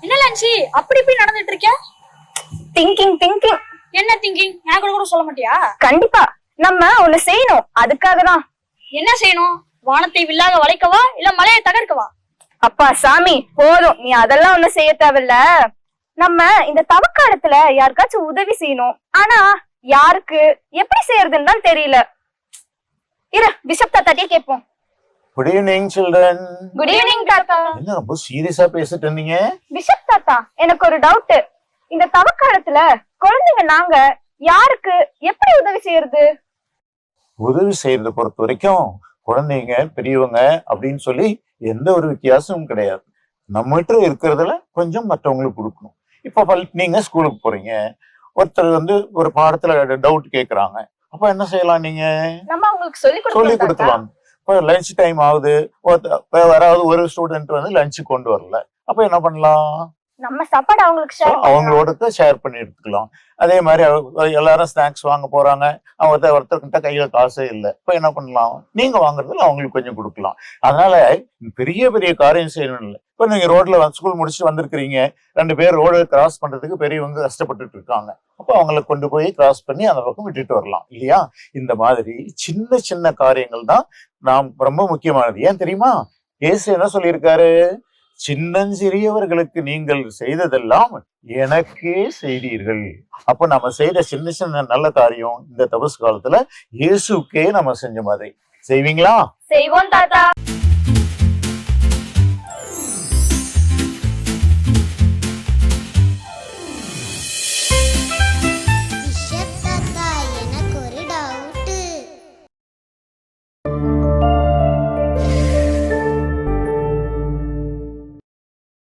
என்ன லஞ்சி அப்படி இப்படி நடந்துட்டு இருக்க? Thinking thinking. என்ன திங்கிங்? நான் கூட சொல்ல மாட்டியா? கண்டிப்பா நம்ம ஒண்ணு செய்யணும், அதுக்காக தான். என்ன செய்யணும்? வானத்தை வில்லாக வளைக்கவா இல்ல மலையை தகர்க்கவா? அப்பா சாமி போதும், நீ அதெல்லாம் ஒண்ணு செய்ய தேவையில்ல. நம்ம இந்த தவக்காலத்துல யாருக்காச்சும் உதவி செய்யணும், ஆனா யாருக்கு எப்படி செய்யறதுன்னு தான் தெரியல. இரு பிஷப் தாத்தாட்டியே கேட்போம். Good evening children. Good evening தாத்தா. என்ன ரொம்ப சீரியஸா பேசிட்டு இருந்தீங்க? பிஷப் தாத்தா, எனக்கு ஒரு டவுட். இந்த தவக்காலத்துல குழந்தைங்க நாங்க யாருக்கு எப்படி உதவி செய்யறது? உதவி செய்யறத பொறுத்த வரைக்கும் குழந்தைங்க பெரியவங்க அப்படின்னு சொல்லி எந்த ஒரு வித்தியாசமும் கிடையாது. நம்மகிட்ட இருக்கிறதுல கொஞ்சம் மற்றவங்களுக்கு கொடுக்கணும். இப்ப நீங்க ஸ்கூலுக்கு போறீங்க, ஒருத்தர் ஒரு பாடத்துல டவுட் கேக்குறாங்க, அப்ப என்ன செய்யலாம்? நீங்க நம்ம அவங்களுக்கு சொல்லி கொடுக்கலாம். இப்ப லஞ்ச் டைம் ஆகுது, யாராவது ஒரு ஸ்டூடெண்ட் லஞ்ச் கொண்டு வரல, அப்ப என்ன பண்ணலாம்? நம்ம சாப்பாடு அவங்களோட ஷேர் பண்ணி எடுத்துக்கலாம். அதே மாதிரி எல்லாரும் ஸ்நாக்ஸ் வாங்க போறாங்க, அவங்க ஒருத்தர்கிட்ட கையில காசே இல்லை, இப்ப என்ன பண்ணலாம்? நீங்க வாங்குறதுல அவங்களுக்கு கொஞ்சம் கொடுக்கலாம். அதனால பெரிய பெரிய காரியம் செய்யணும் இல்லை. இப்ப நீங்க ரோட்ல ஸ்கூல் முடிச்சுட்டு வந்திருக்கிறீங்க, 2 பேர் ரோடு கிராஸ் பண்றதுக்கு பெரியவங்க கஷ்டப்பட்டுட்டு இருக்காங்க, அப்ப அவங்களை கொண்டு போய் கிராஸ் பண்ணி அந்த பக்கம் விட்டுட்டு வரலாம் இல்லையா? இந்த மாதிரி சின்ன சின்ன காரியங்கள் தான் நாம் ரொம்ப முக்கியமானது. ஏன் தெரியுமா? இயேசு என்ன சொல்லியிருக்காரு? சின்னஞ்சிறியவர்களுக்கு நீங்கள் செய்ததெல்லாம் எனக்கே செய்தீர்கள். அப்ப நம்ம செய்த சின்ன சின்ன நல்ல காரியம் இந்த தபஸ் காலத்துல இயேசுக்கே நம்ம செஞ்ச மாதிரி. செய்வீங்களா? செய்வோம் தாத்தா.